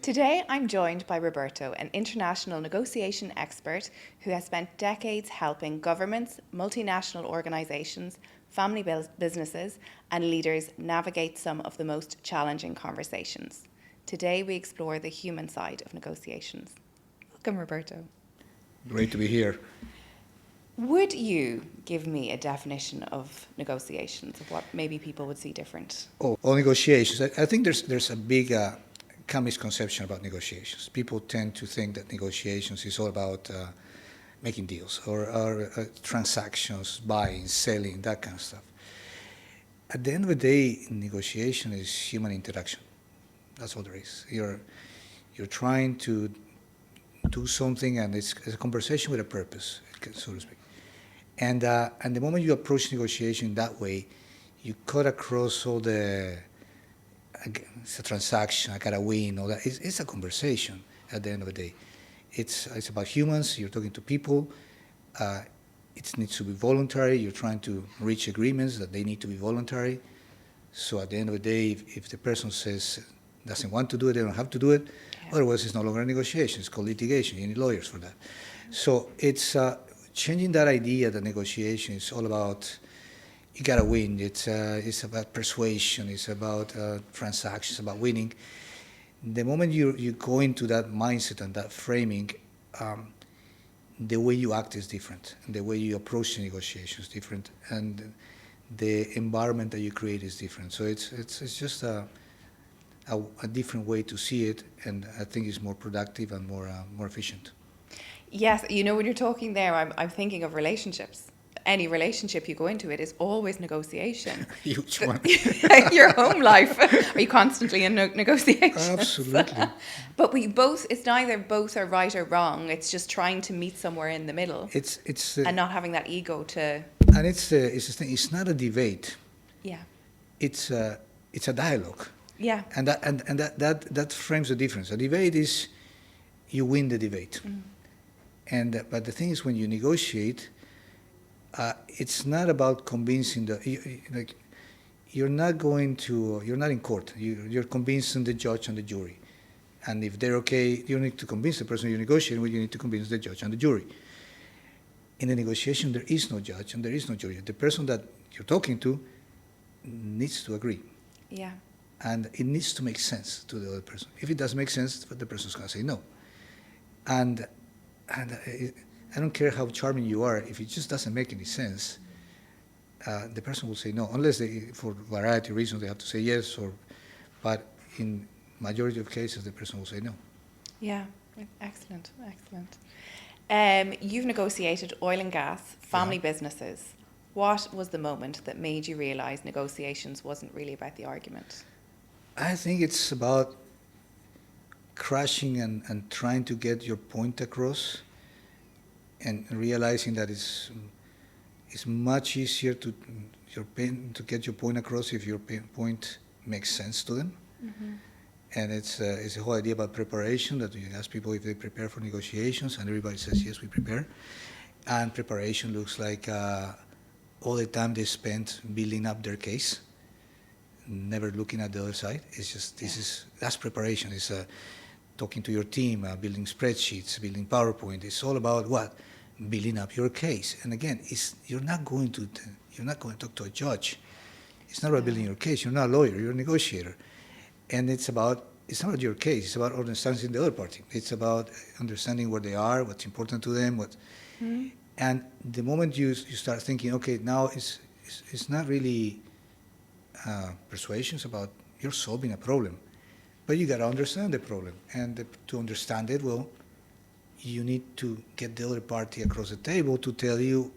Today, I'm joined by Roberto, an international negotiation expert who has spent decades helping governments, multinational organizations, family businesses, and leaders navigate some of the most challenging conversations. Today, we explore the human side of negotiations. Welcome, Roberto. Great to be here. Would you give me a definition of negotiations, of what maybe people would see different? Negotiations. I think there's a big misconception about negotiations. People tend to think that negotiations is all about making deals or transactions, buying, selling, that kind of stuff. At the end of the day, negotiation is human interaction. That's all there is. You're trying to do something, and it's a conversation with a purpose, so to speak. And the moment you approach negotiation that way, you cut across all the, it's a transaction, I gotta win, all that. It's a conversation at the end of the day. It's about humans, you're talking to people, it needs to be voluntary, you're trying to reach agreements that they need to be voluntary. So at the end of the day, if the person doesn't want to do it, they don't have to do it. Yeah. Otherwise, it's no longer a negotiation, it's called litigation, you need lawyers for that. So it's changing that idea that negotiation is all about, you gotta win. It's about persuasion. It's about transactions. About winning. The moment you go into that mindset and that framing, the way you act is different, and the way you approach the negotiation is different, and the environment that you create is different. So it's just a different way to see it, and I think it's more productive and more efficient. Yes, you know, when you're talking there, I'm thinking of relationships. Any relationship you go into, it is always negotiation. Huge one. Your home life, are you constantly in negotiations? Absolutely. But it's neither both are right or wrong. It's just trying to meet somewhere in the middle. And not having that ego to. And it's not a debate. Yeah. It's a dialogue. Yeah. And that frames the difference. A debate is you win the debate. Mm. But the thing is, when you negotiate, it's not about convincing you're not in court. You're convincing the judge and the jury. And if they're okay, you don't need to convince the person you're negotiating with, you need to convince the judge and the jury. In a negotiation, there is no judge and there is no jury. The person that you're talking to needs to agree. Yeah. And it needs to make sense to the other person. If it doesn't make sense, the person's going to say no. And I don't care how charming you are, if it just doesn't make any sense, the person will say no, unless for a variety of reasons they have to say yes, but in majority of cases the person will say no. Yeah, excellent. You've negotiated oil and gas, family businesses. What was the moment that made you realize negotiations wasn't really about the argument? I think it's about crashing and trying to get your point across, and realizing that it's much easier to get your point across if your point makes sense to them. Mm-hmm. And it's the whole idea about preparation, that you ask people if they prepare for negotiations, and everybody says, yes, we prepare. And preparation looks like all the time they spent building up their case, never looking at the other side. It's just, that's preparation. It's talking to your team, building spreadsheets, building PowerPoint. It's all about what? Building up your case. And again, you're not going to talk to a judge. It's not about building your case. You're not a lawyer. You're a negotiator. And it's not about your case. It's about understanding the other party. It's about understanding where they are, what's important to them, Mm-hmm. And the moment you start thinking, okay, now it's not really persuasion. It's about you're solving a problem, but you got to understand the problem. And to understand it, well, you need to get the other party across the table to tell you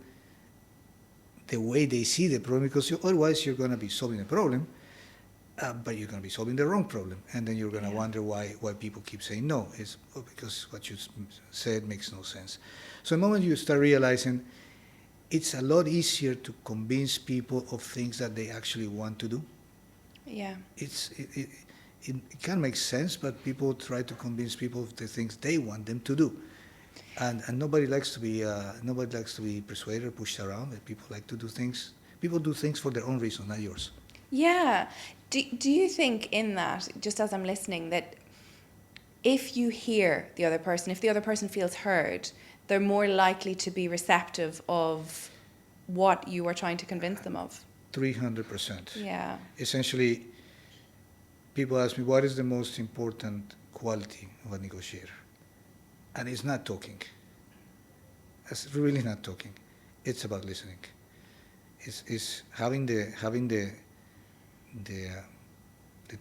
the way they see the problem, because otherwise you're going to be solving a problem, but you're going to be solving the wrong problem. And then you're going to wonder why people keep saying no. It's because what you said makes no sense. So the moment you start realizing it's a lot easier to convince people of things that they actually want to do. Yeah. It can make sense, but people try to convince people of the things they want them to do. And nobody likes to be persuaded or pushed around. People like to do things. People do things for their own reason, not yours. Yeah. Do you think in that, just as I'm listening, that if you hear the other person, if the other person feels heard, they're more likely to be receptive of what you are trying to convince them of. 300%. Yeah. Essentially, people ask me, what is the most important quality of a negotiator? And it's not talking. It's really not talking. It's about listening. It's having the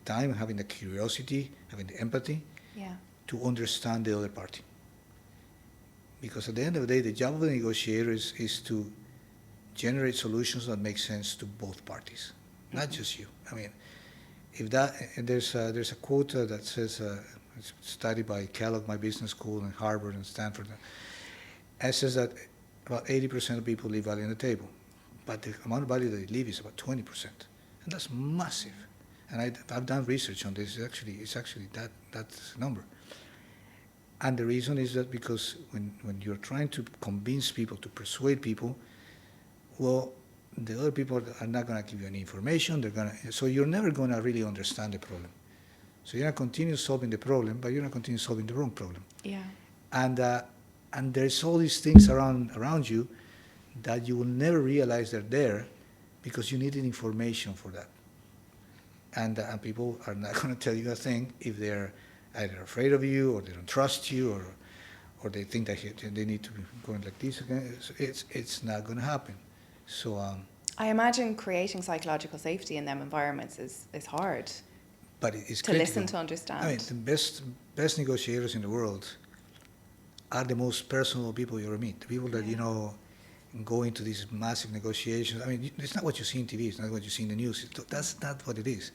time, having the curiosity, having the empathy to understand the other party. Because at the end of the day, the job of the negotiator is to generate solutions that make sense to both parties, not just you. I mean, there's a quote that says, it's studied by Kellogg, my business school, and Harvard and Stanford. It says that about 80% of people leave value on the table, but the amount of value that they leave is about 20%, and that's massive. And I've done research on this. It's actually that number. And the reason is that because when you're trying to convince people, to persuade people, well, the other people are not going to give you any information. So you're never going to really understand the problem. So you're going to continue solving the problem, but you're going to continue solving the wrong problem. Yeah. And there's all these things around you that you will never realize they're there because you needed information for that. And people are not going to tell you a thing if they're either afraid of you or they don't trust you or they think that they need to be going like this again. So it's not going to happen. So I imagine creating psychological safety in them environments is hard. But it's to critical. Listen, to understand. I mean, the best negotiators in the world are the most personal people you ever meet. The people that, go into these massive negotiations. I mean, it's not what you see in TV. It's not what you see in the news. That's not what it is.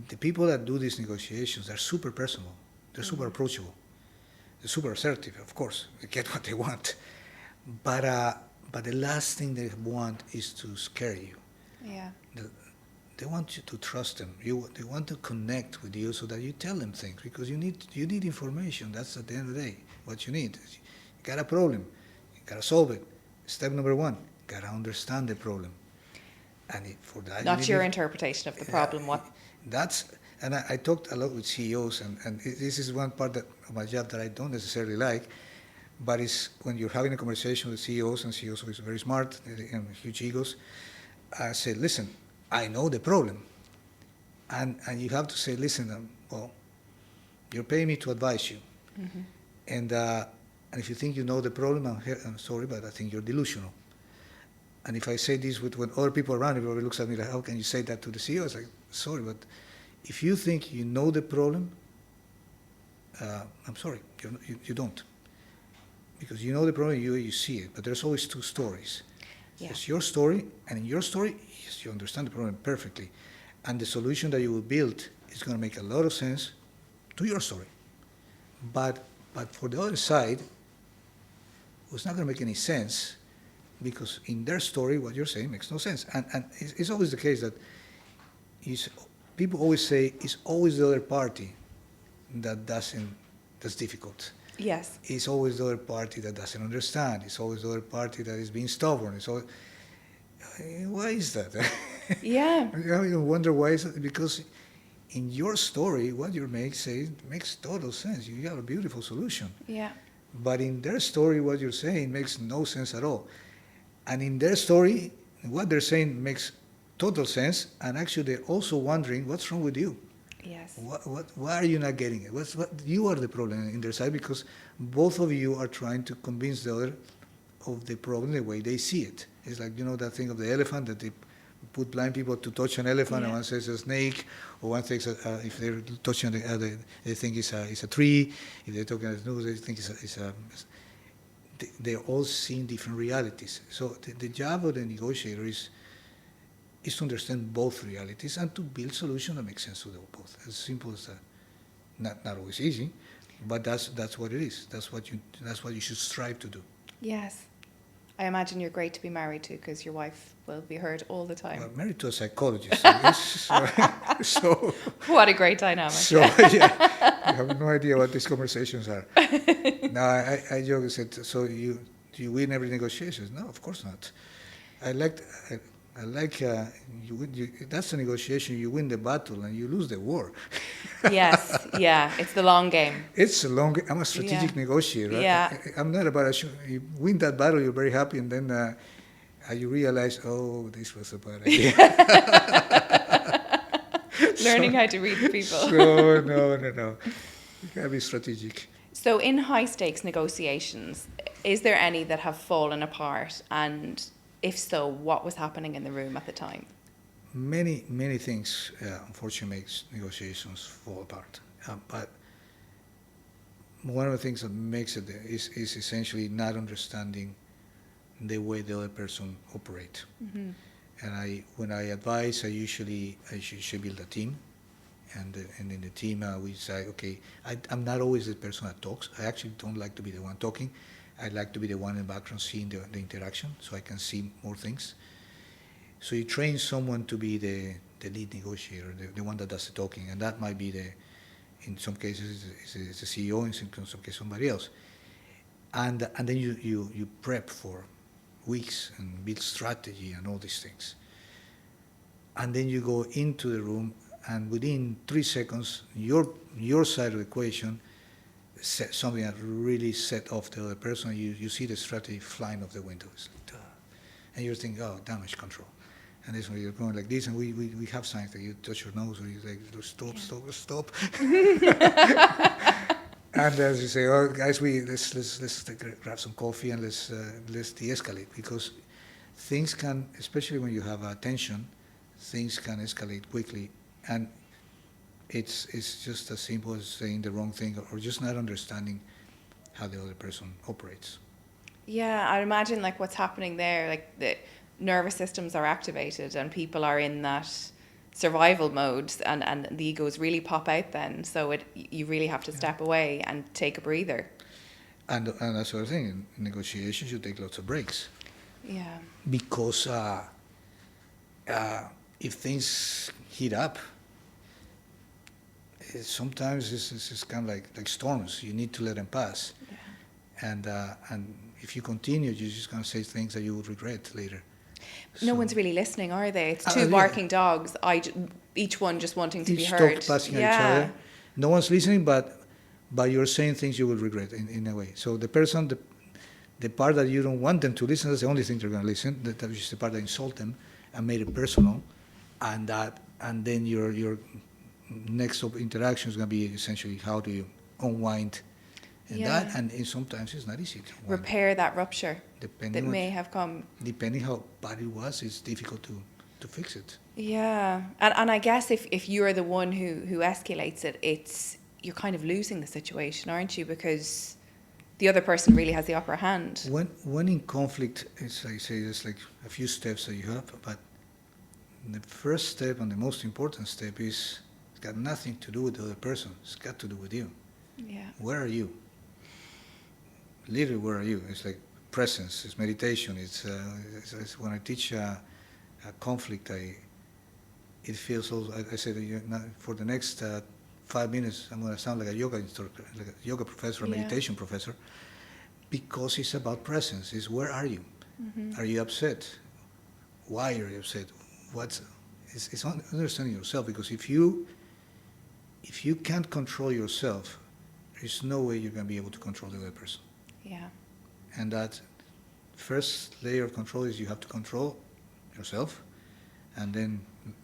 The people that do these negotiations are super personal. They're super approachable. They're super assertive, of course. They get what they want. But the last thing they want is to scare you. Yeah. They want you to trust them. They want to connect with you so that you tell them things because you need information. That's at the end of the day what you need. You got a problem. You got to solve it. Step number 1, got to understand the problem. And for that, not your interpretation of the problem. And I talked a lot with CEOs, and this is one part of my job that I don't necessarily like, but it's when you're having a conversation with CEOs, and CEOs are very smart and huge egos, I say, listen, I know the problem. And you have to say, listen, well, you're paying me to advise you. Mm-hmm. And if you think you know the problem, I'm sorry, but I think you're delusional. And if I say this when other people around, everybody looks at me like, how can you say that to the CEO? It's like, sorry, but if you think you know the problem, I'm sorry, you don't. Because you know the problem, you see it, but there's always 2 stories. Yeah. It's your story, and in your story, yes, you understand the problem perfectly. And the solution that you will build is going to make a lot of sense to your story. But for the other side, it's not going to make any sense because in their story, what you're saying makes no sense. And it's always the case that people always say it's always the other party that's difficult. Yes. It's always the other party that doesn't understand. It's always the other party that is being stubborn. Why is that? Yeah. You wonder why is it? Because in your story, what you makes total sense. You have a beautiful solution. Yeah. But in their story, what you're saying makes no sense at all. And in their story, what they're saying makes total sense. And actually, they're also wondering, what's wrong with you? Yes. Why are you not getting it? You are the problem in their side because both of you are trying to convince the other of the problem the way they see it. It's like, that thing of the elephant that they put blind people to touch an elephant, and one says a snake, or one thinks if they're touching they think it's a tree. If they're talking at the nose, they think they're all seeing different realities. So the job of the negotiator is to understand both realities and to build solutions that make sense to them both. As simple as that. Not always easy, but that's what it is. That's what you should strive to do. Yes. I imagine you're great to be married to because your wife will be heard all the time. Well, married to a psychologist. So what a great dynamic. So, yeah, I have no idea what these conversations are. No, I joke and said, so do you win every negotiation? No, of course not. I like you win. That's a negotiation. You win the battle and you lose the war. Yes, Yeah, it's the long game. It's a long. I'm a strategic negotiator. Right? Yeah. I'm not about you win that battle, you're very happy, and then you realize, oh, this was a bad idea. Learning how to read people. So no. You gotta be strategic. So in high stakes negotiations, is there any that have fallen apart? And if so, what was happening in the room at the time? Many things, unfortunately, makes negotiations fall apart. But one of the things that makes it is essentially not understanding the way the other person operates. Mm-hmm. And when I advise, I should build a team, and in the team we say, okay, I'm not always the person that talks. I actually don't like to be the one talking. I like to be the one in the background seeing the interaction, so I can see more things. So you train someone to be the lead negotiator, the one that does the talking, and that might be in some cases it's the CEO, in some cases somebody else. And then you prep for weeks and build strategy and all these things. And then you go into the room, and within 3 seconds, your side of the equation said something that really set off the other person. You see the strategy flying off the window. It's like, duh. And you're thinking, oh, damage control. And this one, you're going like this, and we have signs that you touch your nose, or you say, stop. And as you say, oh, guys, let's grab some coffee and let's de-escalate, because things can, especially when you have tension, things can escalate quickly, and it's just as simple as saying the wrong thing or just not understanding how the other person operates. Yeah, I imagine like what's happening there, like the nervous systems are activated and people are in that survival mode, and the egos really pop out then. So you really have to step away and take a breather. And that's the other thing. In negotiations, you take lots of breaks. Yeah. Because if things heat up, sometimes it's kind of like storms. You need to let them pass. Yeah. And if you continue, you're just going to say things that you would regret later. No one's really listening, are they? It's two barking dogs, each one just wanting to be heard. Each dog passing at each other. No one's listening, but you're saying things you will regret in a way. So the person, the part that you don't want them to listen, that's the only thing they're going to listen. That is the part that insult them and made it personal, and then your next interaction is going to be essentially how do you unwind. And that, and sometimes it's not easy to repair that rupture that may have come. Depending how bad it was, it's difficult to fix it. Yeah, and I guess if you're the one who escalates it, you're kind of losing the situation, aren't you? Because the other person really has the upper hand. When in conflict, as I say, there's like a few steps that you have, but the first step and the most important step it's got nothing to do with the other person. It's got to do with you. Yeah. Where are you? Literally, where are you? It's like presence. It's meditation. It's when I teach a conflict, it feels also. I said for the next 5 minutes, I'm going to sound like a yoga instructor, like a yoga professor, a meditation professor, because it's about presence. It's where are you? Mm-hmm. Are you upset? Why are you upset? It's understanding yourself, because if you can't control yourself, there's no way you're going to be able to control the other person. Yeah. And that first layer of control is you have to control yourself, and then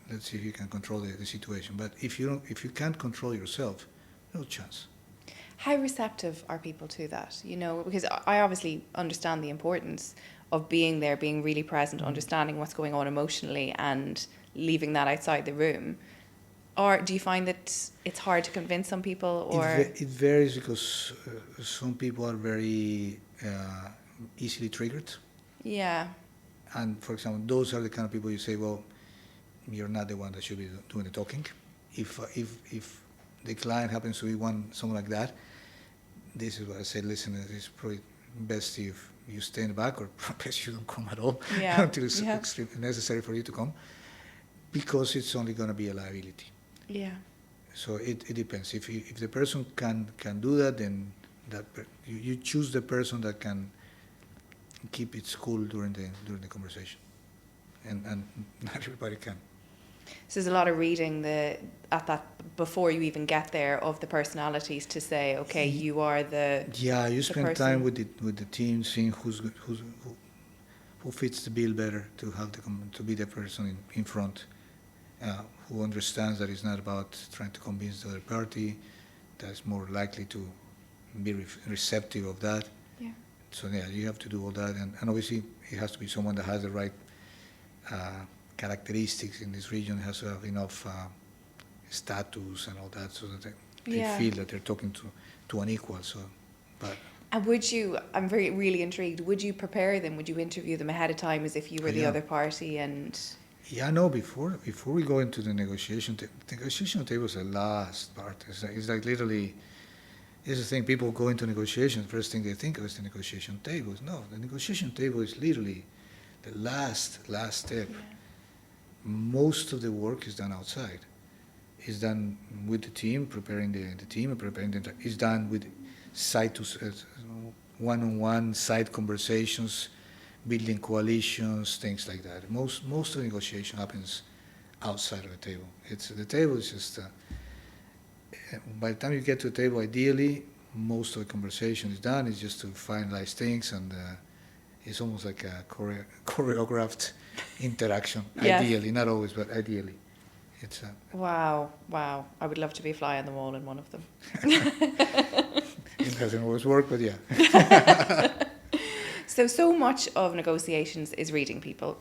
let's see if you can control the situation. But if you can't control yourself, no chance. How receptive are people to that? Because I obviously understand the importance of being there, being really present, understanding what's going on emotionally, and leaving that outside the room. Or do you find that it's hard to convince some people? Or it varies, because some people are very easily triggered. Yeah. And for example, those are the kind of people you say, well, you're not the one that should be doing the talking. If the client happens to be someone like that, this is what I say. Listen, it's probably best if you stay in the back, or best you don't come at all until it's extremely necessary for you to come, because it's only going to be a liability. Yeah. So it depends. If the person can do that, then you choose the person that can keep its cool during the conversation, and not everybody can. So there's a lot of reading before you even get there of the personalities to say, okay, you are the Yeah, you spend person. time with the team, seeing who fits the bill better to have to be the person in front, who understands that it's not about trying to convince the other party, that's more likely to be receptive of that. Yeah. So yeah, you have to do all that, and obviously it has to be someone that has the right characteristics in this region, has to have enough status and all that, so that they feel that they're talking to an equal. So, but. And would you? I'm really intrigued. Would you prepare them? Would you interview them ahead of time as if you were the other party? And yeah, no. Before we go into the negotiation, the negotiation table is the last part. It's like literally. It's the thing. People go into negotiations. First thing they think of is the negotiation table. No, the negotiation table is literally the last step. Yeah. Most of the work is done outside. It's done with the team, preparing the team, and preparing the. It's done with one-on-one side conversations, building coalitions, things like that. Most of the negotiation happens outside of the table. The table is just. By the time you get to the table, ideally, most of the conversation is done. It's just to finalize things, and it's almost like a choreographed interaction. Yes. Ideally, not always, but ideally. It's Wow. I would love to be a fly on the wall in one of them. It doesn't always work, but yeah. So much of negotiations is reading people.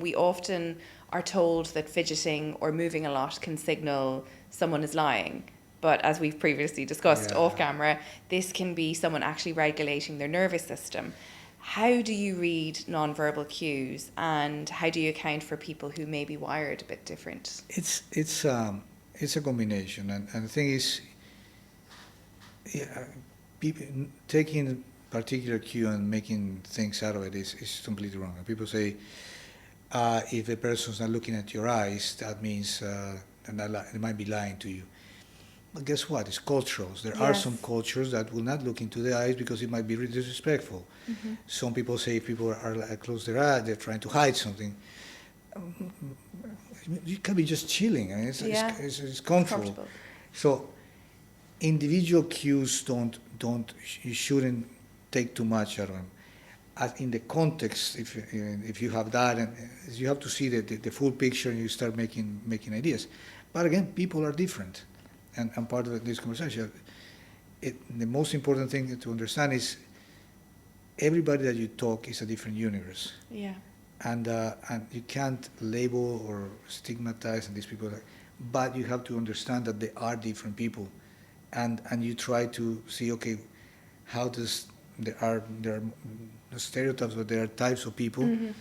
We often are told that fidgeting or moving a lot can signal someone is lying. But as we've previously discussed off camera, this can be someone actually regulating their nervous system. How do you read nonverbal cues, and how do you account for people who may be wired a bit different? It's a combination, and the thing is, people taking a particular cue and making things out of it is completely wrong. And people say, if a person's not looking at your eyes, that means they might be lying to you. But guess what? It's cultural. There are some cultures that will not look into the eyes because it might be really disrespectful. Mm-hmm. Some people say if people are close their eyes, they're trying to hide something. You can be just chilling. I mean, it's comfortable. So individual cues you shouldn't take too much out of them. In the context, if you have that, and you have to see the full picture, and you start making ideas. But again, people are different. And part of this conversation, the most important thing to understand is everybody that you talk is a different universe. Yeah. And you can't label or stigmatize these people, but you have to understand that they are different people, and you try to see, okay, how there are stereotypes, but there are types of people, mm-hmm.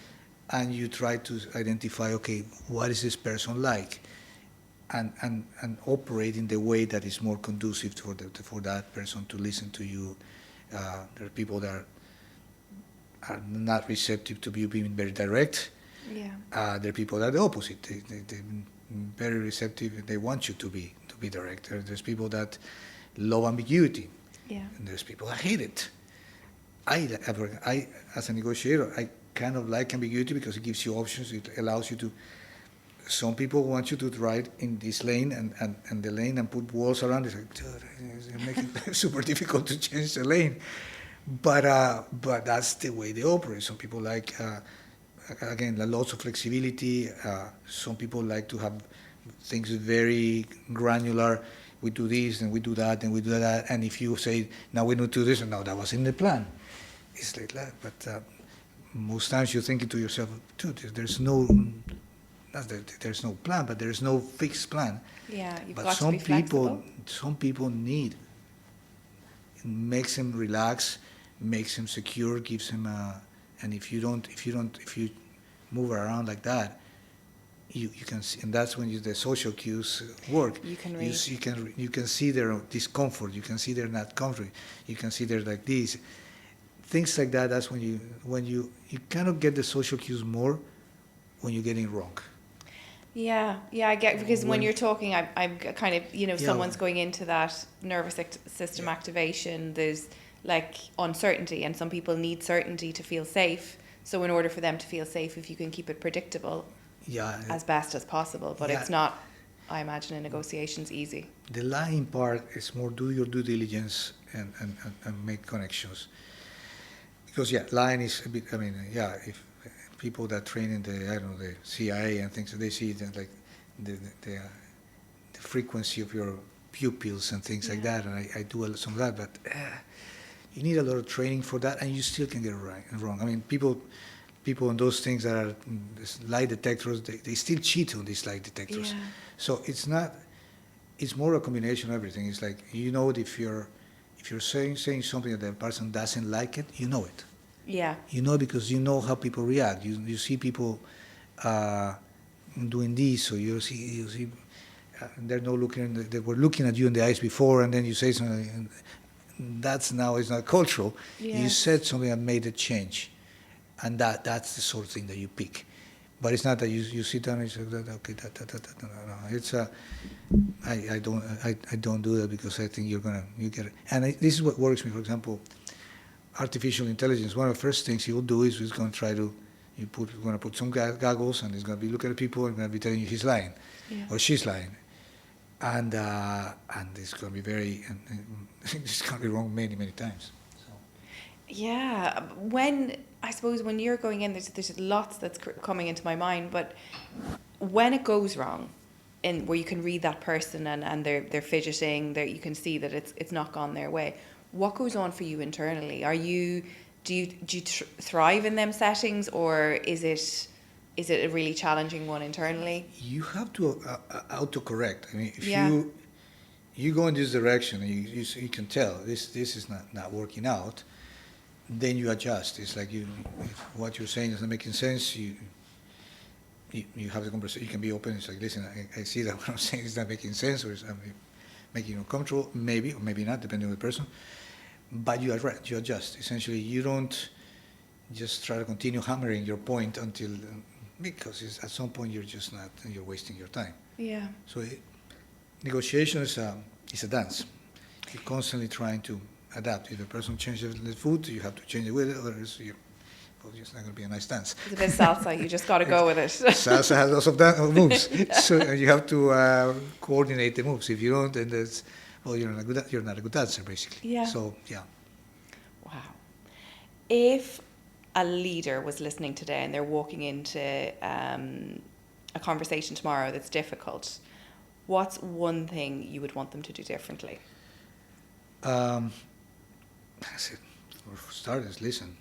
and you try to identify, okay, what is this person like? And operate in the way that is more conducive for that person to listen to you. There are people that are not receptive to you being very direct. Yeah. There are people that are the opposite. They're very receptive. They want you to be direct. There's people that love ambiguity. Yeah. And there's people that hate it. I as a negotiator, I kind of like ambiguity because it gives you options. It allows you to. Some people want you to ride in this lane and the lane and put walls around it. Like, dude, it's making it super difficult to change the lane. But that's the way they operate. Some people like, again, lots of flexibility. Some people like to have things very granular. We do this and we do that and we do that. And if you say, now we need to do this, no, that was in the plan. It's like that. But most times you're thinking to yourself, dude, there's no plan, but there's no fixed plan. Yeah, you've but got to be flexible. Some people need. It makes them relax, makes them secure, gives them and if you move around like that, you can see, and that's when the social cues work. You can read. You can see their discomfort. You can see they're not comfortable. You can see they're like this. Things like that. That's when you kind of get the social cues more when you're getting wrong. Yeah, I get, because when you're talking, I'm kind of, someone's going into that nervous system activation, there's like uncertainty, and some people need certainty to feel safe. So in order for them to feel safe, if you can keep it predictable, Yeah. as best as possible, but Yeah. it's not, I imagine, in negotiations easy. The lying part is more do your due diligence and make connections. Because, yeah, lying is a bit, I mean, yeah, if people that train in the, I don't know, the CIA and things, they see it like the frequency of your pupils and things like that, and I do some of that, but you need a lot of training for that, and you still can get it right and wrong. I mean, people on those things that are lie detectors, they still cheat on these lie detectors. Yeah. So it's not, it's more a combination of everything. It's like, you know, if you're saying something that the person doesn't like it, you know it. Yeah. You know, because you know how people react. You see people doing this, or you see they're not looking. They were looking at you in the eyes before, and then you say something. And that's now is not cultural. Yeah. You said something that made a change, and that's the sort of thing that you pick. But it's not that you sit down and you say, okay, no. It's I don't do that, because I think you get it. And this is what worries me. For example, artificial intelligence. One of the first things he will do is he's going to try to going to put some goggles, and he's going to be looking at people and going to be telling you he's lying, or she's lying, and it's going to be very, and it's going to be wrong many times. So. Yeah, I suppose when you're going in, there's lots that's coming into my mind, but when it goes wrong, in where you can read that person and they're fidgeting, you can see that it's not gone their way. What goes on for you internally? Do you thrive in them settings, or is it a really challenging one internally? You have to autocorrect. I mean, if you go in this direction and you can tell this is not working out, then you adjust. It's like if what you're saying is not making sense, you have the conversation. You can be open. It's like, listen, I see that what I'm saying is not making sense, or it's making you uncomfortable, maybe or maybe not, depending on the person. But you adjust. Essentially, you don't just try to continue hammering your point because at some point you're wasting your time. Yeah. So negotiation is a dance. You're constantly trying to adapt. If a person changes the food, you have to change it with it, otherwise it's just not going to be a nice dance. It's a bit salsa. You just got to go with it. Salsa has lots of moves, so you have to coordinate the moves. If you don't, then you're not a good dancer, basically. Yeah. So, yeah. Wow. If a leader was listening today and they're walking into a conversation tomorrow that's difficult, what's one thing you would want them to do differently? I said, for starters, listen.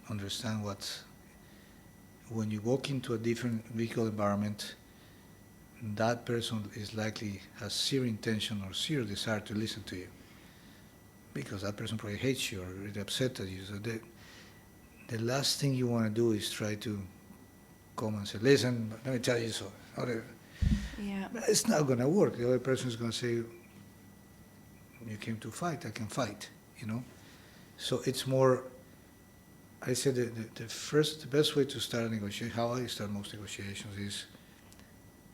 Understand when you walk into a different vehicle environment, that person is likely has zero intention or zero desire to listen to you, because that person probably hates you or is upset at you. So the last thing you want to do is try to come and say, listen, let me tell you so. Yeah. It's not going to work. The other person is going to say, you came to fight, I can fight, So it's more, I said the best way to start a negotiation, how I start most negotiations is,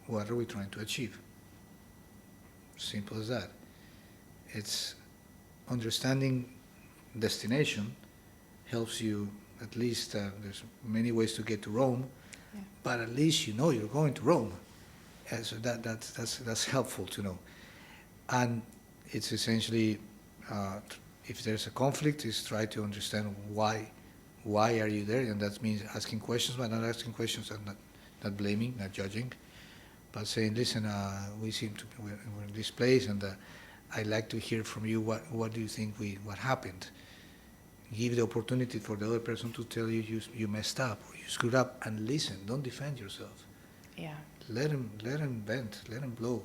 what are we trying to achieve? Simple as that. It's understanding destination helps you, at least there's many ways to get to Rome, but at least you're going to Rome. So that's helpful to know. And it's essentially, if there's a conflict, is try to understand why are you there, and that means asking questions, but not asking questions and not blaming, not judging, but saying, listen, we're in this place, and I'd like to hear from you. What do you think what happened? Give the opportunity for the other person to tell you you messed up or you screwed up, and listen. Don't defend yourself. Yeah. Let him vent. Let him blow.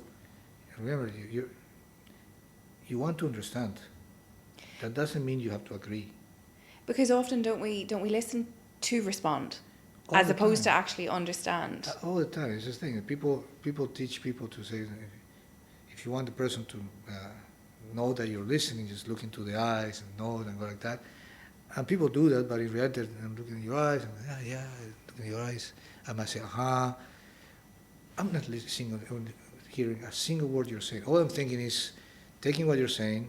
Remember, you want to understand. That doesn't mean you have to agree. Because often don't we listen to respond, as opposed to actually understand? All the time. It's this thing. People teach people to say, if you want the person to know that you're listening, just look into the eyes and nod and go like that. And people do that, but in reality, I'm looking in your eyes, and looking in your eyes. I might say, I'm not hearing a single word you're saying. All I'm thinking is taking what you're saying,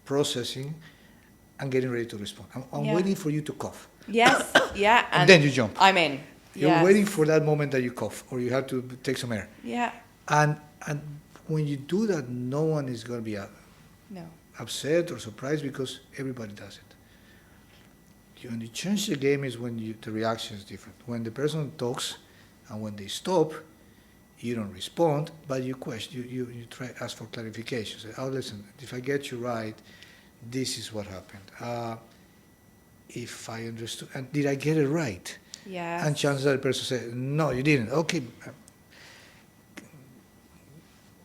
processing, and getting ready to respond. I'm waiting for you to cough. Yes, yeah. And then you jump. I'm in. You're Yes. waiting for that moment that you cough or you have to take some air. Yeah. And when you do that, no one is going to be No. upset or surprised because everybody does it. When you change the game is when the reaction is different. When the person talks and when they stop, you don't respond, but you question, you try ask for clarification. Say, oh, listen, if I get you right, this is what happened. If I understood, and did I get it right? Yes. And chances are the person says, no, you didn't. Okay,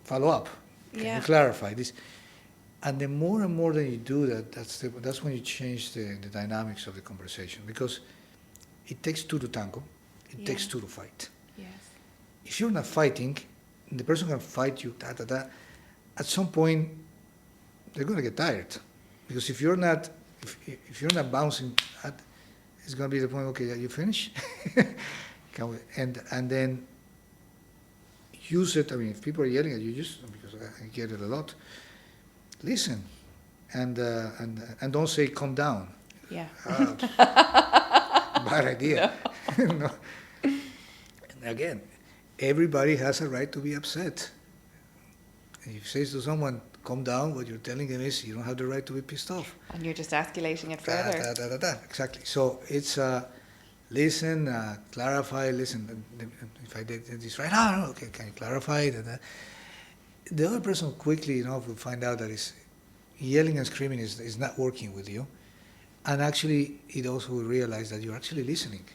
follow up. Can Yeah. you clarify this? And the more and more that you do that, that's when you change the dynamics of the conversation, because it takes two to tango. It takes Yeah. two to fight. Yes. If you're not fighting, the person can fight you, at some point, they're going to get tired. Because if you're not bouncing, it's going to be the point, okay, you finish? Can we, and then use it. I mean, if people are yelling at you, just because I get it a lot, listen, and don't say calm down. Yeah. Bad idea. No. And again, everybody has a right to be upset. And if you say to someone, calm down, what you're telling them is you don't have the right to be pissed off. And you're just escalating it further. Exactly. So it's listen, clarify, listen, if I did this right, no, okay, can you clarify it? The other person quickly enough will find out that yelling and screaming is not working with you. And actually, it also will realize that you're actually listening.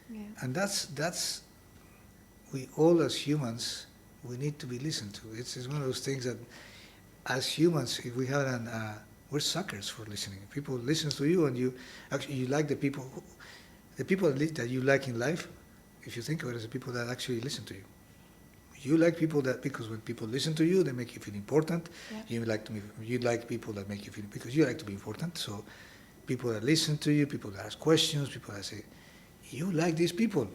Yeah. And that's we all as humans, we need to be listened to. It's one of those things that as humans, if we have we're suckers for listening. People listen to you, and you like the people that you like in life. If you think of it as the people that actually listen to you, you like people because when people listen to you, they make you feel important. Yeah. You like people that make you feel because you like to be important. So people that listen to you, people that ask questions, people that say, you like these people.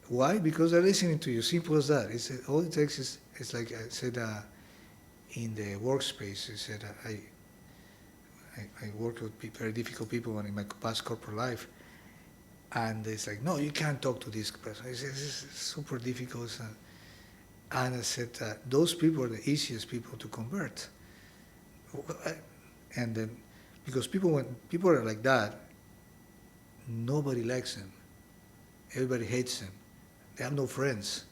Why? Because they're listening to you. Simple as that. All it takes is, it's like I said in the workspace, I said I worked with very difficult people in my past corporate life. And it's like, no, you can't talk to this person. It's super difficult. And I said, those people are the easiest people to convert. And then, because when people are like that, nobody likes them. Everybody hates them. They have no friends.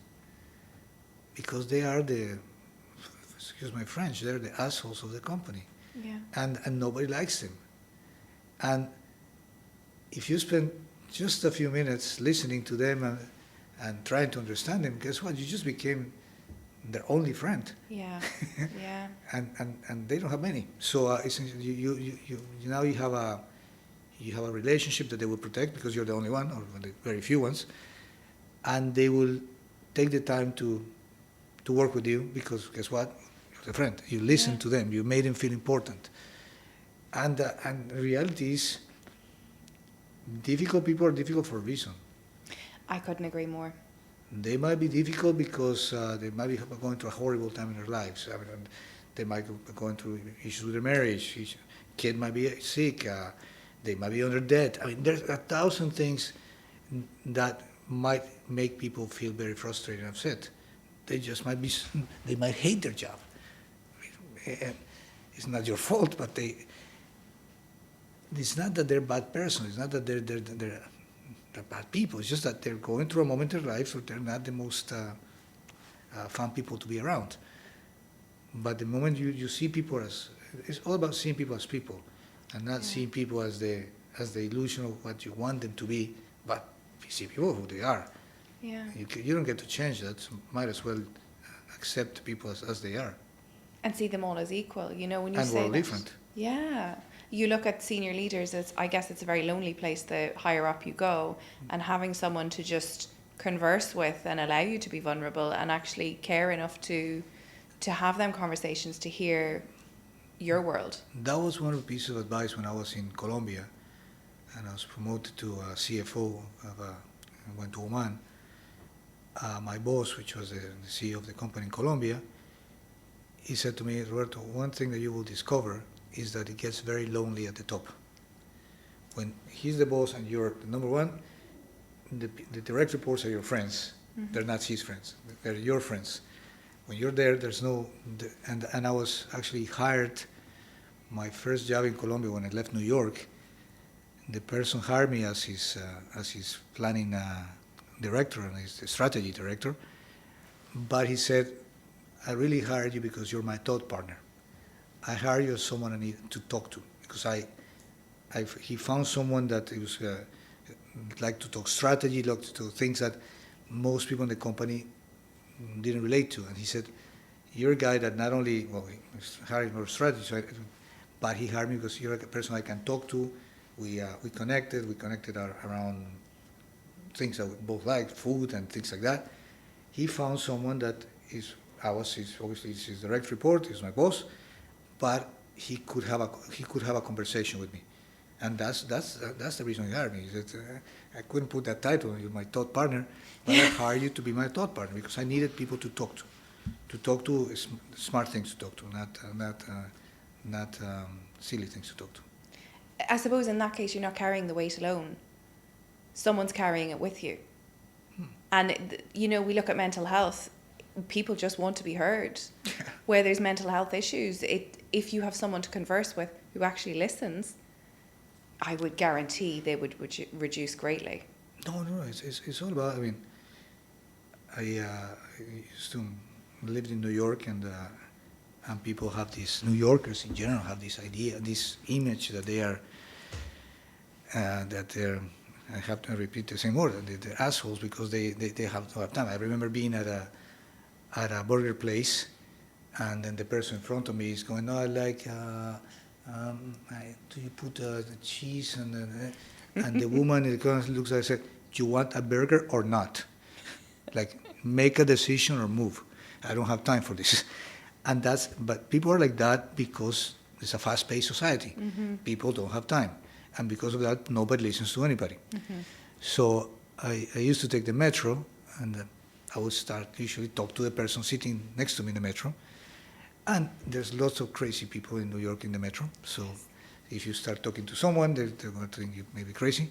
Because they are excuse my French, they're the assholes of the company. Yeah. And nobody likes them. And if you spend just a few minutes listening to them and trying to understand them, guess what? You just became their only friend. Yeah. Yeah. and they don't have many. So now you have a relationship that they will protect because you're the only one, or the very few ones, and they will take the time to work with you because guess what? You're a friend. You listen to them. You made them feel important. And the reality is, difficult people are difficult for a reason. I couldn't agree more. They might be difficult because they might be going through a horrible time in their lives. I mean, they might be going through issues with their marriage. Kid might be sick. They might be under debt. I mean, there's 1,000 things that might make people feel very frustrated and upset. They might hate their job. It's not your fault, but it's not that they're bad persons. It's not that they're bad people. It's just that they're going through a moment in their life where they're not the most fun people to be around. But the moment you see people it's all about seeing people as people, and not seeing people as the illusion of what you want them to be, but you see people who they are. Yeah. You don't get to change that, so might as well accept people as they are. And see them all as equal, when you say we're all that. different. Yeah. You look at senior leaders, I guess it's a very lonely place the higher up you go, and having someone to just converse with and allow you to be vulnerable and actually care enough to have them conversations, to hear your world. That was one of the pieces of advice when I was in Colombia, and I was promoted to a CFO I went to Oman. My boss, which was the CEO of the company in Colombia, he said to me, Roberto, one thing that you will discover is that it gets very lonely at the top. When he's the boss and you're the number one, the direct reports are your friends. Mm-hmm. They're not his friends. They're your friends. When you're there, there's no, and I was actually hired, my first job in Colombia when I left New York, the person hired me as his planning director and his strategy director, but he said, I really hired you because you're my thought partner. I hired you as someone I need to talk to, because he found someone that he was like to talk strategy, like to talk things that most people in the company didn't relate to. And he said, you're a guy that not only, well, he was hiring for strategy, but he hired me because you're a person I can talk to. We connected around things that we both like, food and things like that. He found someone that obviously his direct report, he's my boss, but he could have a conversation with me. And that's the reason he hired me. He said, I couldn't put that title, you're my thought partner, but I hired you to be my thought partner because I needed people to talk to smart things to talk to, not silly things to talk to. I suppose in that case, you're not carrying the weight alone. Someone's carrying it with you. And, we look at mental health, people just want to be heard. Where there's mental health issues, if you have someone to converse with who actually listens, I would guarantee they would reduce greatly. No, it's all about, I used to live in New York, and people have this, New Yorkers in general have this idea, this image that they're, I have to repeat the same word, they're assholes because they have to have time. I remember being at a burger place, and then the person in front of me is going, no, I like, do you put the cheese and the woman in the corner looks like, said, do you want a burger or not? Like, make a decision or move. I don't have time for this. But people are like that because it's a fast-paced society. Mm-hmm. People don't have time. And because of that, nobody listens to anybody. Mm-hmm. So I used to take the metro, and I would usually talk to the person sitting next to me in the metro. And there's lots of crazy people in New York in the metro. So if you start talking to someone, they're going to think you may be crazy.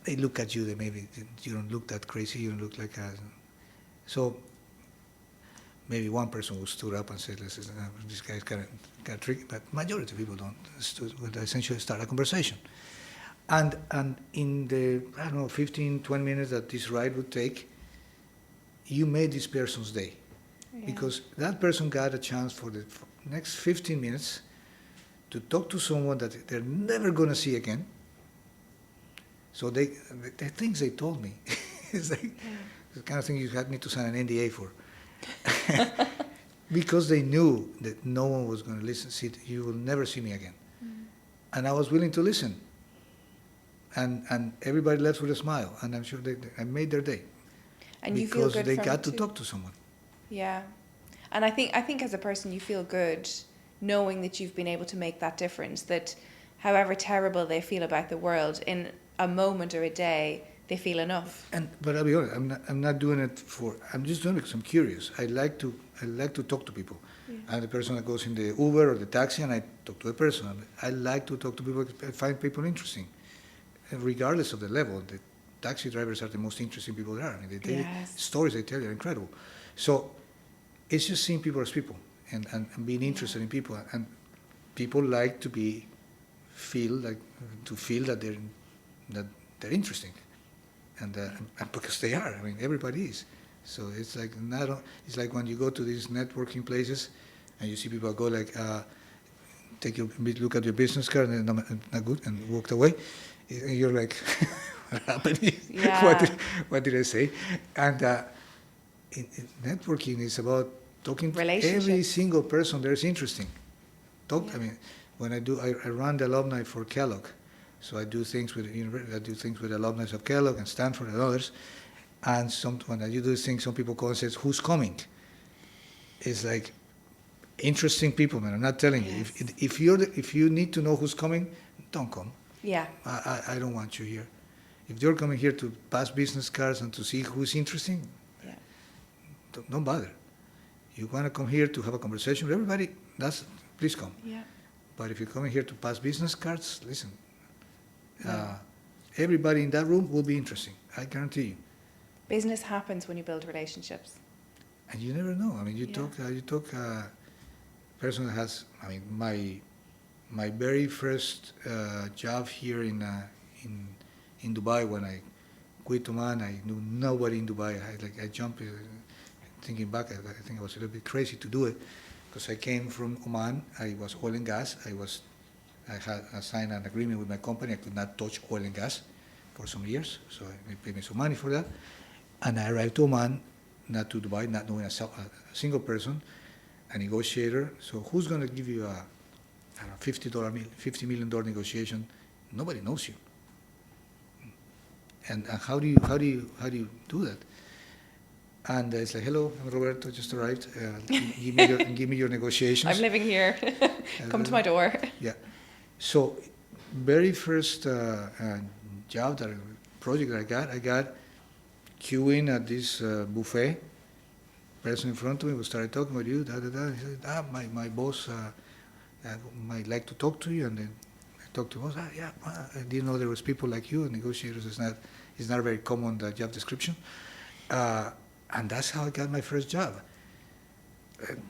They look at you, you don't look that crazy, you don't look like a... So maybe one person who stood up and said, this guy's kind of tricky, but majority of people would essentially start a conversation. And in the, 15, 20 minutes that this ride would take, you made this person's day. Yeah. Because that person got a chance for the next 15 minutes to talk to someone that they're never going to see again. So the things they told me, it's like the kind of thing you had me to sign an NDA for. Because they knew that no one was going to listen. You will never see me again. Mm-hmm. And I was willing to listen. And everybody left with a smile. And I'm sure I made their day. And you feel good because they got to talk to someone. Yeah. And I think as a person you feel good knowing that you've been able to make that difference, that however terrible they feel about the world, in a moment or a day, they feel enough. But I'll be honest, I'm not doing it I'm just doing it because I'm curious. I like to talk to people. Yeah. I'm the person that goes in the Uber or the taxi and I talk to the person. I like to talk to people. I find people interesting, regardless of the level. The taxi drivers are the most interesting people there are. Stories they tell you are incredible. So it's just seeing people as people and being interested in people. And people like to feel that they're interesting. And because they are, everybody is. So it's like when you go to these networking places, and you see people go like, take your look at your business card and not good, and walked away. And you're like, what happened? Yeah. What did I say? And networking is about talking to every single person that's interesting. When I run the alumni for Kellogg. So I do things with alumni of Kellogg and Stanford and others. And when I do these things, some people call and says, "Who's coming?" It's like interesting people, man. I'm not telling you. If you need to know who's coming, don't come. Yeah. I don't want you here. If you're coming here to pass business cards and to see who's interesting, don't bother. You want to come here to have a conversation with everybody? Please come. Yeah. But if you're coming here to pass business cards, listen. everybody in that room will be interesting. I guarantee you. Business happens when you build relationships. And you never know. I mean, you talk person that has. I mean, my very first job here in Dubai, when I quit Oman, I knew nobody in Dubai. I jumped. Thinking back, I think I was a little bit crazy to do it, because I came from Oman. I was oil and gas. I had signed an agreement with my company. I could not touch oil and gas for some years, so they paid me some money for that. And I arrived to Oman, not to Dubai, not knowing a single person, a negotiator. So who's going to give you a $50 million negotiation? Nobody knows you. And how do you do that? And it's like, hello, I'm Roberto, just arrived. Give me your negotiations. I'm living here. Come to my door. Yeah. So, very first project that I got queuing at this buffet. Person in front of me started talking about you. He said, my boss might like to talk to you. And then I talked to him. I didn't know there was people like you. Negotiators is not very common job description. And that's how I got my first job.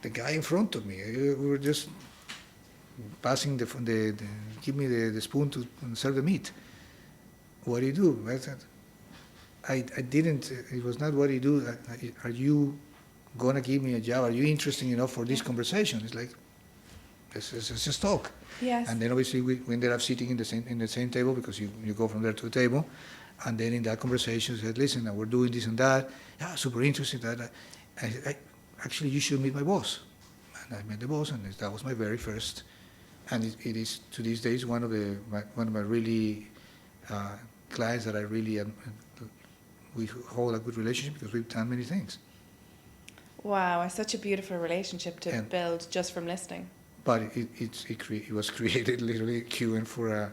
The guy in front of me, we were just passing give me the spoon to serve the meat. What do you do? I said, I didn't, it was not what do you do. Are you going to give me a job? Are you interesting enough for this conversation? It's like, let's just talk. Yes. And then obviously we ended up sitting in the same table, because you go from there to the table. And then in that conversation, we said, listen, we're doing this and that. Yeah, super interesting. Actually, you should meet my boss. And I met the boss, and that was my very first. And it is, to these days, one of my really clients that I really we hold a good relationship, because we've done many things. Wow, it's such a beautiful relationship to build just from listening. But it was created literally queuing for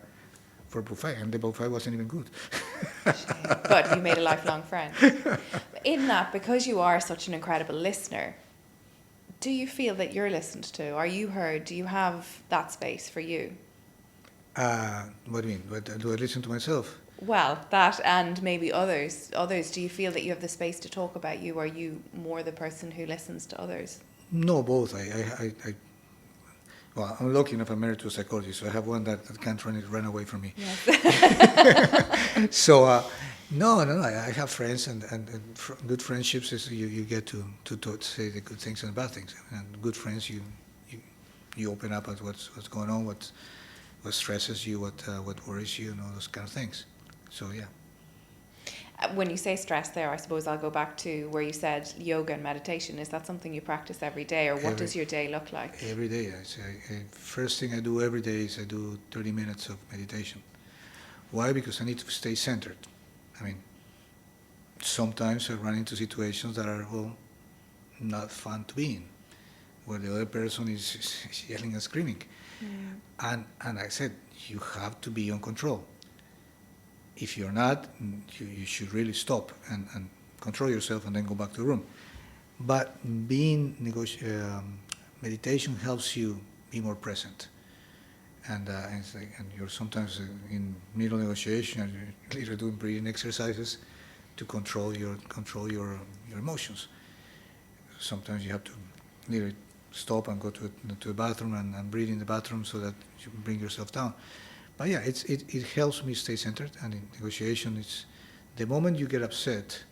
buffet, and the buffet wasn't even good. But you made a lifelong friend. In that, because you are such an incredible listener, do you feel that you're listened to? Are you heard? Do you have that space for you? What do you mean? Do I listen to myself? Well, that and maybe others. Do you feel that you have the space to talk about you? Or are you more the person who listens to others? No, both. Well, I'm lucky enough I'm married to a psychologist, so I have one that can't run away from me. Yes. So, no, I have friends, and good friendships is you get to say the good things and the bad things. And good friends, you open up at what's going on, what stresses you, what worries you, and all those kind of things. So, yeah. When you say stress there, I suppose I'll go back to where you said yoga and meditation. Is that something you practice every day, or what does your day look like? Every day. First thing I do every day is I do 30 minutes of meditation. Why? Because I need to stay centered. I mean, sometimes I run into situations that are, not fun to be in, where the other person is yelling and screaming. Mm. And I said, you have to be on control. If you're not, you should really stop and control yourself and then go back to the room. But meditation helps you be more present. And you're sometimes in middle negotiation, you're doing breathing exercises to control your emotions. Sometimes you have to literally stop and go to the bathroom and breathe in the bathroom so that you can bring yourself down. But yeah, it helps me stay centered. And in negotiation, it's the moment you get upset,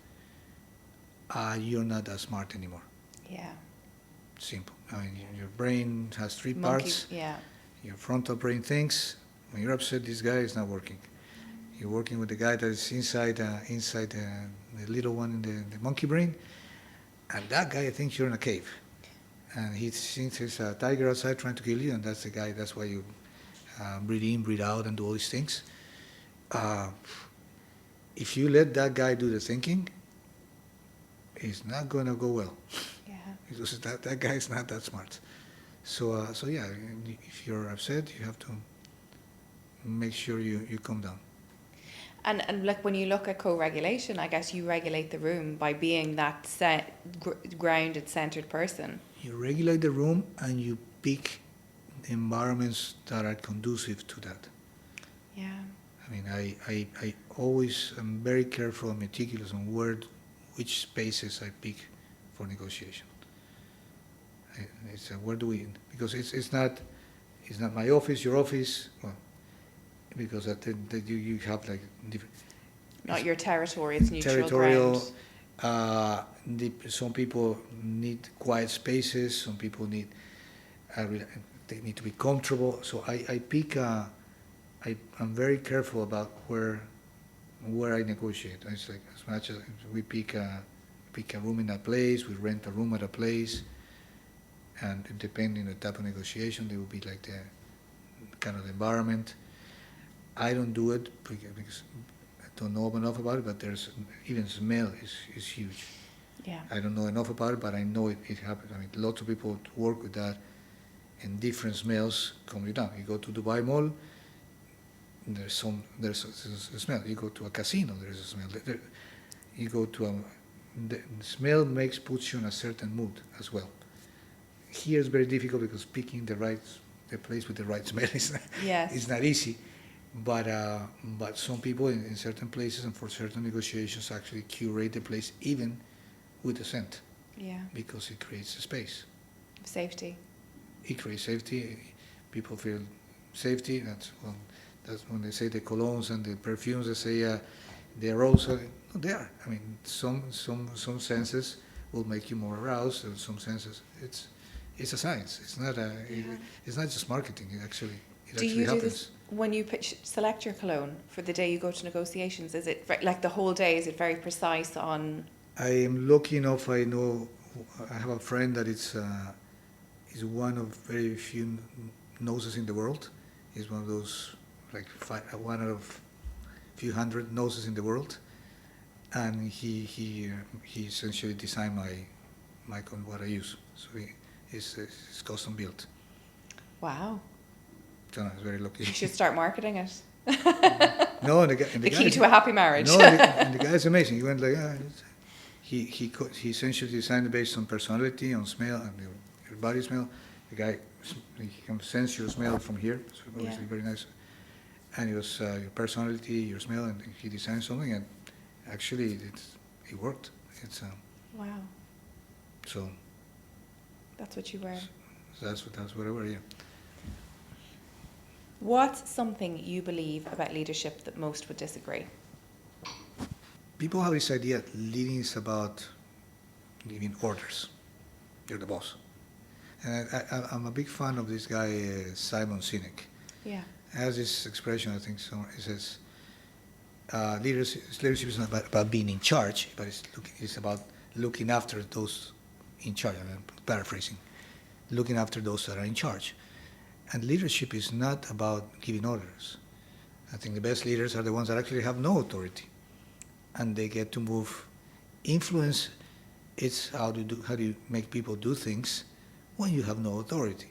you're not that smart anymore. Yeah. Simple. I mean, your brain has three parts. Yeah. Your frontal brain thinks. When you're upset, this guy is not working. You're working with the guy that is inside the little one in the monkey brain, and that guy thinks you're in a cave, and he thinks there's a tiger outside trying to kill you, and that's the guy. That's why you breathe in, breathe out, and do all these things. If you let that guy do the thinking, it's not going to go well. Yeah. Because that guy is not that smart. So yeah, if you're upset, you have to make sure you calm down. And like when you look at co-regulation, I guess you regulate the room by being that grounded, centered person. You regulate the room and you pick environments that are conducive to that. Yeah. I mean, I always am very careful and meticulous on which spaces I pick for negotiation. Where do we? Because it's not my office, your office. Well, because you have like different. Not your territory; it's neutral territorial. ground. Some people need quiet spaces. Some people need. They need to be comfortable. So I pick. I'm very careful about where I negotiate. It's like as much as we pick a room in a place, we rent a room at a place, and depending on the type of negotiation, they will be like the kind of environment. I don't do it because I don't know enough about it, but there's even smell is huge. Yeah. I don't know enough about it, but I know it happens. I mean, lots of people work with that, and different smells come you down. You go to Dubai Mall, there's a smell. You go to a casino, there's a smell. You go to the smell puts you in a certain mood as well. Here it's very difficult because picking the place with the right smell is not easy. But some people in certain places and for certain negotiations actually curate the place even with the scent. Yeah. Because it creates a space. Safety. It creates safety. People feel safety. That's when they say the colognes and the perfumes. They say they're also. No, they are. I mean, some senses will make you more aroused. And some senses, it's a science. It's not it's not just marketing. It actually happens. Do this when you select your cologne for the day you go to negotiations? Is it like the whole day? Is it very precise on? I am lucky enough. I know I have a friend that is one of very few noses in the world. He's one of those one out of few hundred noses in the world, and he essentially designed my what I use. So it's custom built. Wow. So no, it's very lucky. You should start marketing it. No, and the key to a happy marriage. No, and the guy is amazing. He went like, he essentially designed it based on personality, on smell, and your body smell. The guy, he can sense your smell from here, so obviously very nice. And it was your personality, your smell, and he designed something, and actually it worked. It's wow. So. That's what you wear. So that's what I wear. Yeah. What's something you believe about leadership that most would disagree? People have this idea that leading is about giving orders. You're the boss. And I'm a big fan of this guy, Simon Sinek. Yeah. Has this expression, I think, he says, leadership is not about being in charge, but it's about looking after those in charge. I'm paraphrasing. Looking after those that are in charge. And leadership is not about giving orders. I think the best leaders are the ones that actually have no authority, and they get to move. Influence, it's how do you make people do things when you have no authority.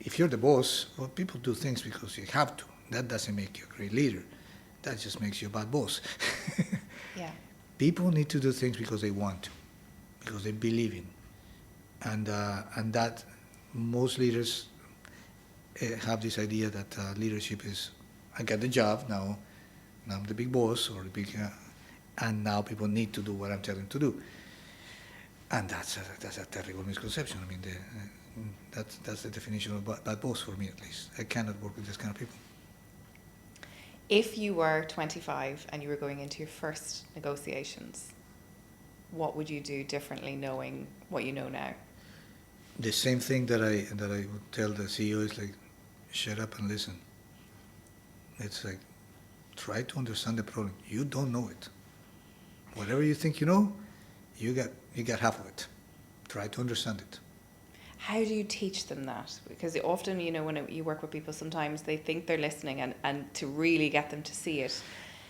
If you're the boss, well, people do things because you have to. That doesn't make you a great leader. That just makes you a bad boss. Yeah. People need to do things because they want to, because they believe in, and that most leaders have this idea that leadership is, I got the job now I'm the big boss or the big, and now people need to do what I'm telling them to do, and that's a terrible misconception. I mean, that's the definition of bad boss for me, at least. I cannot work with this kind of people. If you were 25 and you were going into your first negotiations, what would you do differently knowing what you know now? The same thing that I would tell the CEO is like, shut up and listen. It's like, try to understand the problem. You don't know it. Whatever you think you know, you got half of it. Try to understand it. How do you teach them that? Because often, when you work with people, sometimes they think they're listening, and to really get them to see it.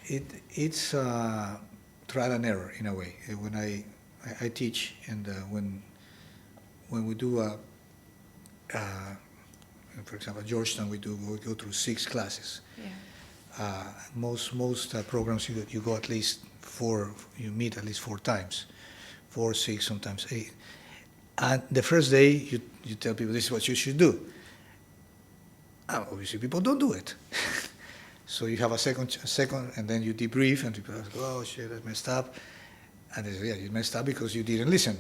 It's trial and error in a way. When I teach, and when we do for example, at Georgetown, we go through 6 classes. Yeah. Most programs you go at least 4. You meet at least 4 times, 4, 6, sometimes 8. And the first day you tell people this is what you should do. Obviously, people don't do it. So you have a second, and then you debrief, and people are like, oh shit, I messed up. And they say, yeah, you messed up because you didn't listen.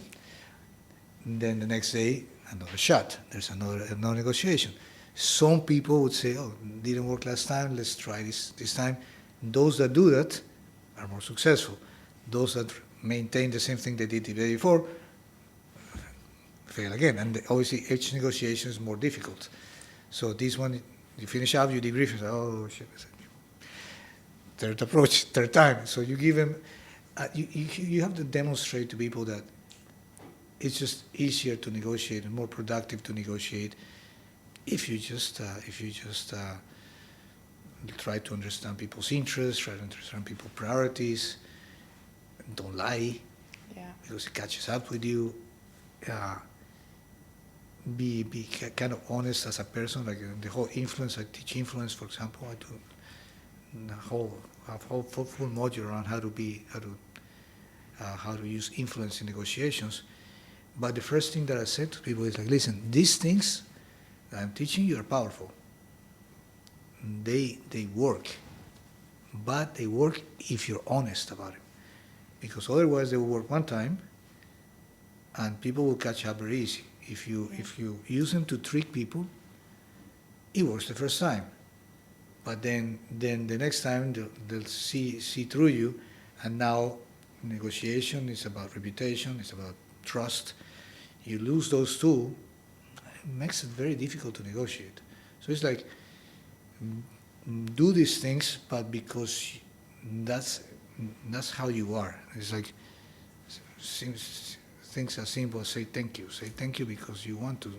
And then the next day, another shot. There's another negotiation. Some people would say, oh, didn't work last time, let's try this time. Those that do that are more successful. Those that maintain the same thing they did the day before fail again. And obviously, each negotiation is more difficult. So this one, you finish up, you debrief, you say, oh, shit. Third approach, third time. So you give them, you have to demonstrate to people that it's just easier to negotiate and more productive to negotiate if you just try to understand people's interests, try to understand people's priorities, don't lie, because it catches up with you. Be kind of honest as a person, like the whole influence. I teach influence, for example. I do the whole full module around how to use influence in negotiations. But the first thing that I said to people is like, listen, these things that I'm teaching you are powerful. They work, but they work if you're honest about it, because otherwise they will work one time, and people will catch up very easy. If you use them to trick people, it works the first time, but then the next time they'll see through you, and now negotiation is about reputation, it's about trust. You lose those two, it makes it very difficult to negotiate. So it's like, do these things, but because that's how you are. It's like things are simple as say thank you. Say thank you because you want to,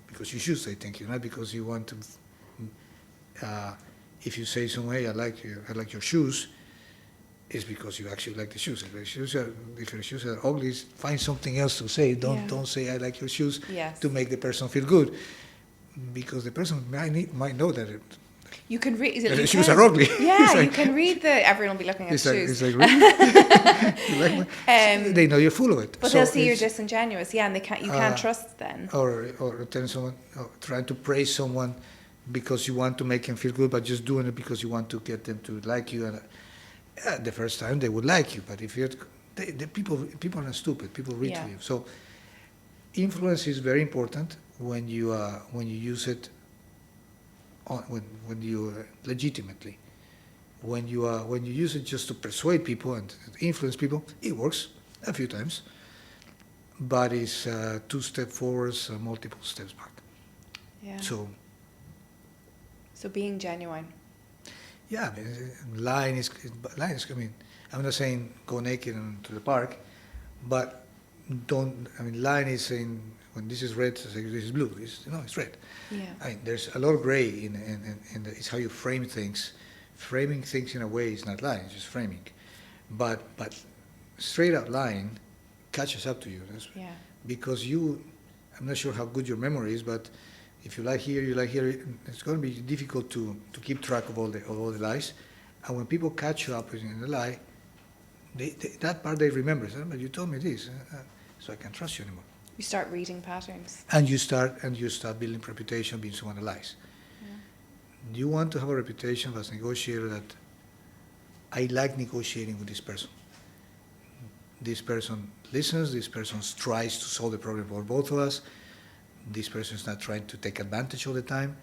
because you should say thank you, not because you want to. If you say some way, I like your shoes, it's because you actually like the shoes. If your shoes are ugly, find something else to say. Don't say I like your shoes to make the person feel good, because the person might know that. You can read. The shoes are ugly. Yeah, like, you can read the. Everyone will be looking at shoes. It's like really. They know you're full of it. But so they'll see you're disingenuous. Yeah, and you can't trust then. Or telling someone, trying to praise someone because you want to make them feel good, but just doing it because you want to get them to like you. And the first time they would like you, but if you're, people are not stupid. People read to you. So influence is very important when you use it. When you legitimately, when you use it just to persuade people and influence people, it works a few times, but it's 2 steps forward, multiple steps back. Yeah. So being genuine. Yeah, I mean, lying is. I mean, I'm not saying go naked to the park, but don't. I mean, lying is saying when this is red, this is blue. It's red. Yeah. I mean, there's a lot of gray in it's how you frame things. Framing things in a way is not lying; it's just framing. But straight up lying catches up to you. Because I'm not sure how good your memory is, but if you lie here, it's going to be difficult to keep track of all the lies. And when people catch you up in the lie, that part they remember. But you told me this, so I can't trust you anymore. You start reading patterns. And you start building reputation, being someone that lies. Yeah. You want to have a reputation as a negotiator that I like negotiating with this person. This person listens. This person tries to solve the problem for both of us. This person is not trying to take advantage all the time.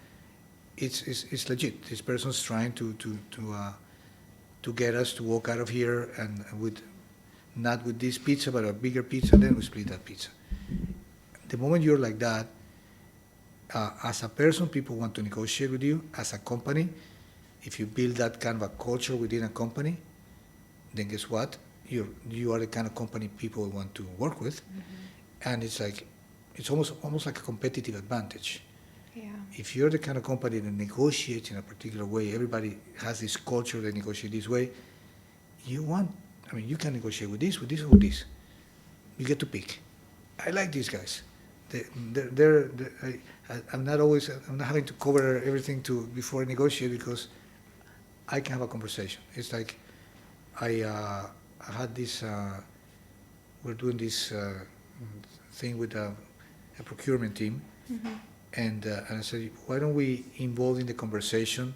It's legit. This person is trying to get us to walk out of here and not with this pizza, but a bigger pizza. Then we split that pizza. The moment you're like that, as a person, people want to negotiate with you. As a company, if you build that kind of a culture within a company, then guess what? You are the kind of company people want to work with, and it's almost like a competitive advantage. Yeah. If you're the kind of company that negotiates in a particular way, everybody has this culture, they negotiate this way, you can negotiate with this, or with this. You get to pick. I like these guys. I'm not having to cover everything before I negotiate because I can have a conversation. It's like I had this, we're doing this thing with a procurement team, and I said, why don't we involve in the conversation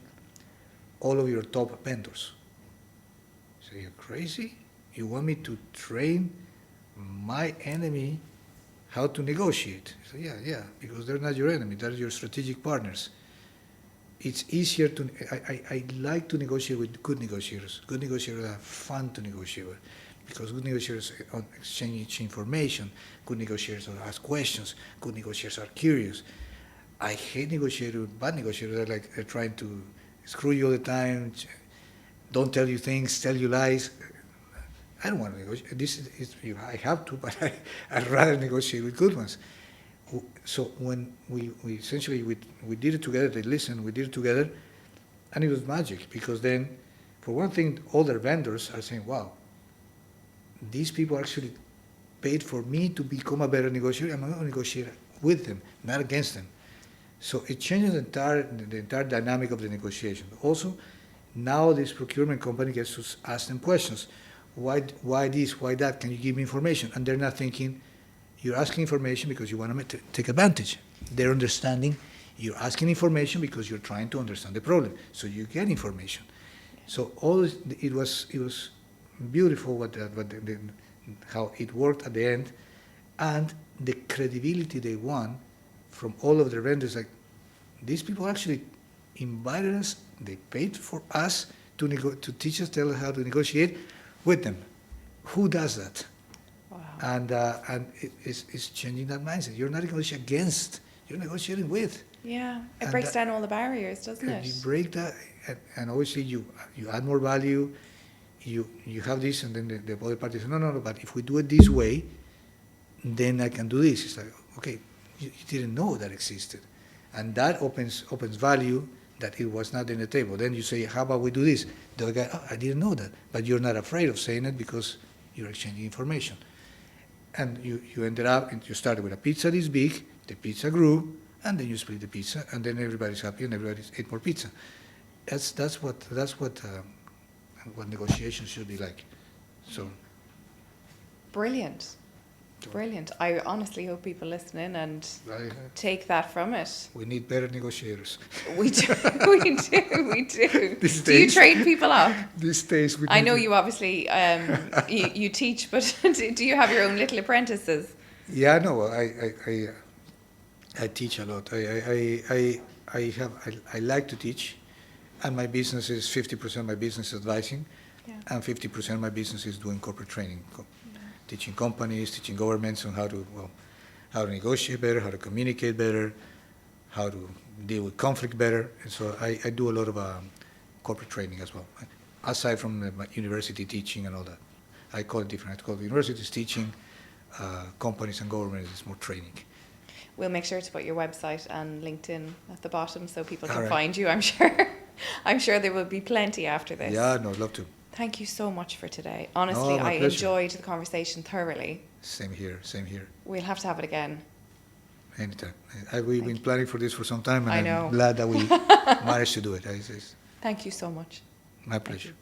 all of your top vendors. So you're crazy? You want me to train my enemy how to negotiate? So yeah, because they're not your enemy, they're your strategic partners. It's easier to, I like to negotiate with good negotiators. Good negotiators are fun to negotiate with because good negotiators exchange information, good negotiators ask questions, good negotiators are curious. I hate negotiators, bad negotiators, they're trying to screw you all the time, don't tell you things, tell you lies. I don't want to negotiate. I have to, but I'd rather negotiate with good ones. So when we essentially we did it together, they listened, we did it together, and it was magic because then, for one thing, other vendors are saying, wow, these people actually paid for me to become a better negotiator. I'm going to negotiate with them, not against them. So it changes the entire dynamic of the negotiation. Also, now this procurement company gets to ask them questions. Why this, why that? Can you give me information? And they're not thinking, you're asking information because you want to take advantage. They're understanding you're asking information because you're trying to understand the problem. So you get information. So it was beautiful how it worked at the end, and the credibility they won from all of their vendors. Like, these people actually invited us, they paid for us to teach us, tell us how to negotiate with them. Who does that? Wow. And it's changing that mindset. You're not negotiating against, you're negotiating with. Yeah, it breaks down all the barriers, doesn't it? You break that, and obviously you add more value. You have this, and then the other party says, no, but if we do it this way, then I can do this. It's like, okay, you didn't know that existed. And that opens value that it was not in the table. Then you say, how about we do this? The other guy, oh, I didn't know that. But you're not afraid of saying it because you're exchanging information. And you ended up, and you started with a pizza this big, the pizza grew, and then you split the pizza, and then everybody's happy and everybody's ate more pizza. That's what negotiations should be like. So. Brilliant. I honestly hope people listen in and take that from it. We need better negotiators. We do. Do you train people up? These days, I know you obviously you teach, but do you have your own little apprentices? Yeah, no, I teach a lot. I like to teach, and my business is 50% my business is advising, and 50% of my business is doing corporate training. Teaching companies, teaching governments on how to negotiate better, how to communicate better, how to deal with conflict better. And so I do a lot of corporate training as well, aside from my university teaching and all that. I call it different. I call it universities teaching, companies and governments is more training. We'll make sure to put your website and LinkedIn at the bottom so people can find you, I'm sure. I'm sure there will be plenty after this. Yeah, no, I'd love to. Thank you so much for today. Honestly, I enjoyed the conversation thoroughly. Same here. We'll have to have it again. Anytime. We've been planning for this for some time, and I know. I'm glad that we managed to do it. Thank you so much. My pleasure.